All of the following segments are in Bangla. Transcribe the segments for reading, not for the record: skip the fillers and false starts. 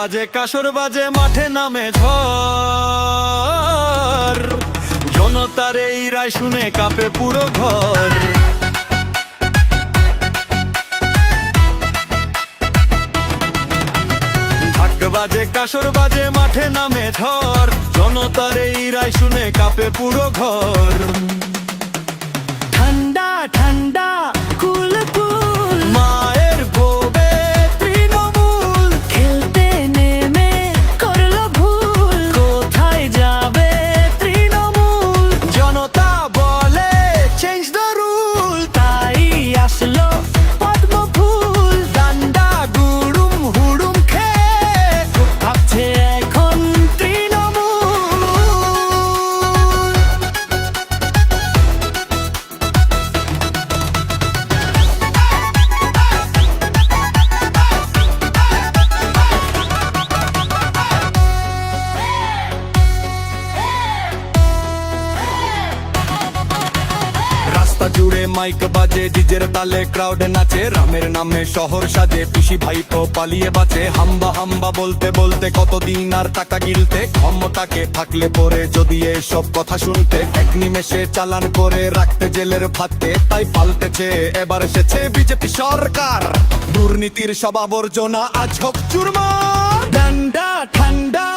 বাজে কাসর বাজে মাঠে নামে ঝড়, জনতার এই রায় শুনে কাঁপে পুরো ঘর। ঢাক বাজে কাসর বাজে মাঠে নামে ঝড়, জনতার এই রায় শুনে কাঁপে পুরো ঘর। ঠান্ডা ঠান্ডা কুল কুল মায়ের ভোগে তৃণমূল খেলতে নেমে করলো ভুল। কোথায় যাবে তৃণমূল? জনতা বলে চেঞ্জ দ্য রুল, তাই আসলো পদ্ম ফুল। ডান্ডা গুড়ুম হুড়ুম খেয়ে ভাবছে এখন তৃণমূল। রাস্তা জুড়ে মাইক বাজে, ডিজের তালে ক্রাউড নাচে, রামের নামে শহর সাজে, পিসি ভাইপো পালিয়ে বাঁচে। হাম্বা হাম্বা বলতে বলতে কতদিন আর টাকা গিলতে, ক্ষমতাকে থাকলে পরে যদি এসব কথা শুনতে, এক নিমেষে চালান করে রাখতে জেলের ভাতে। তাই পাল্টেছে এবার এসেছে বিজেপি সরকার, দুর্নীতির সব আবর্জনা আজ হোক চুরমার। ডান্ডা ঠান্ডা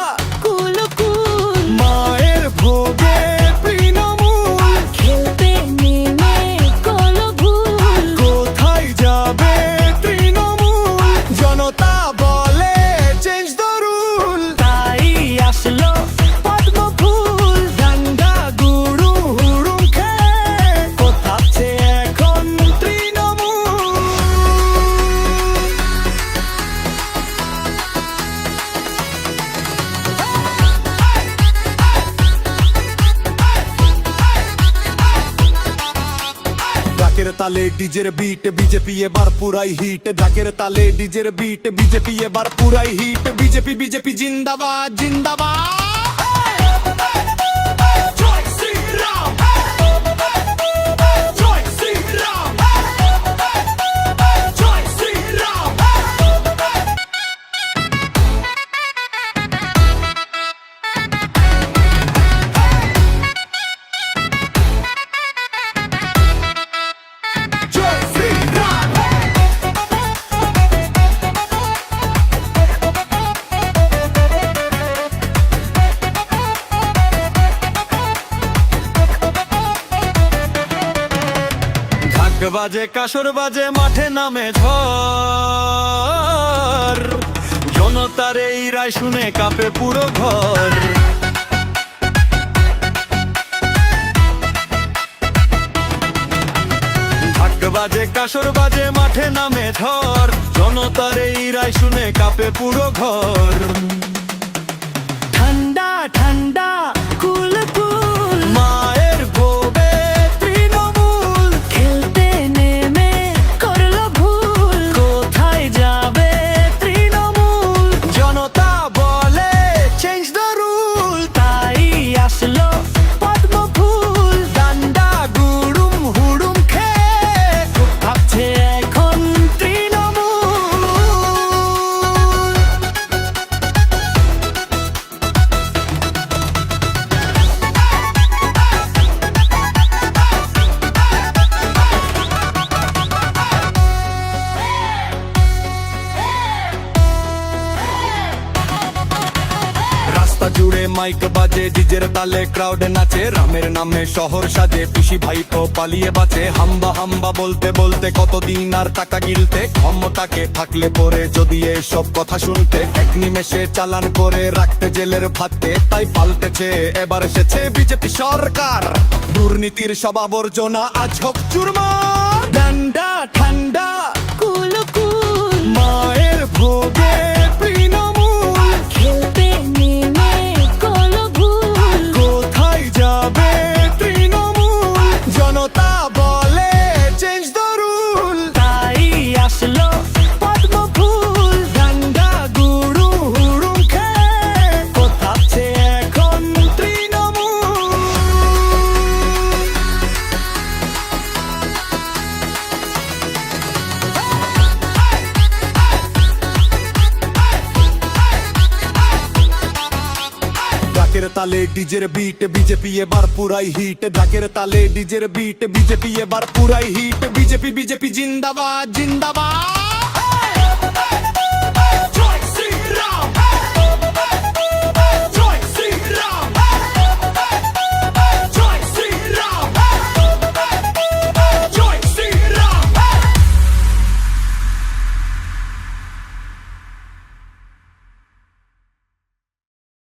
কুল কুল মায়ের ভোগে তৃণমূল খেলতে নেমে করলো ভুল। কোথায় যাবে তৃণমূল? জনতা বলে চেঞ্জ দ্য রুল, তাই আসলো পদ্ম ফুল। ডান্ডা গুড়ু হুড়ুম খেয়ে কোথাচ্ছে এখন তৃণমূল। ঢাকের তালে ডিজের বিট, বিজেপি এবার পুরাই হিট। ঢাকের তালে ডিজের বিট, বিজেপি এবার পুরাই হিট। বিজেপি বিজেপি জিন্দাবাদ জিন্দাবাদ। জয় শ্রীরাম, জয় শ্রীরাম, জয় শ্রীরাম। জয় শ্রীরাম। ঢাক বাজে কাসর বাজে মাঠে নামে ঝড়, জনতার এই রায় শুনে কাঁপে পুরো ঘর। ঢাক বাজে কাসর বাজে মাঠে নামে ঝড়, জনতার এই রায় শুনে কাঁপে পুরো ঘর। ঠান্ডা ঠান্ডা কুল কুল মায়ের ভোগে তৃণমূল খেলতে নেমে করলো ভুল। কোথায় যাবে তৃণমূল? জনতা বলে চেঞ্জ দ্য রুল, তাই আসলো পদ্ম ফুল। ডান্ডা গুড়ুম হুড়ুম খেয়ে ভাবছে এখন তৃণমূল। রাস্তা জুড়ে মাইক বাজে, ডিজের তালে ক্রাউড নাচে, রামের নামে শহর সাজে, পিসি ভাইপো পালিয়ে বাঁচে। হাম্বা হাম্বা বলতে বলতে কতদিন আর টাকা গিলতে, ক্ষমতাকে থাকলে পরে যদি এসব কথা শুনতে, এক নিমেষে চালান করে রাখতে জেলের ভাতে। তাই পাল্টেছে এবার এসেছে বিজেপি সরকার, দুর্নীতির সব আবর্জনা আজ হোক চুরমার। ডান্ডা ঠান্ডা কুল কুল মায়ের ভোগে তৃণমূল খেলতে নেমে করলো ভুল। কোথায় যাবে তৃণমূল? জনতা বলে চেঞ্জ দ্য রুল, তাই আসলো পদ্ম ফুল। ডান্ডা গুড়ু হুড়ুম খেয়ে কোথাচ্ছে এখন তৃণমূল। ঢাকের তালে ডিজের বিট বিজেপি এবার পুরাই হিট ঢাকের তালে ডিজের বিট বিজেপি এবার পুরাই হিট বিজেপি বিজেপি জিন্দাবাদ জিন্দাবাদ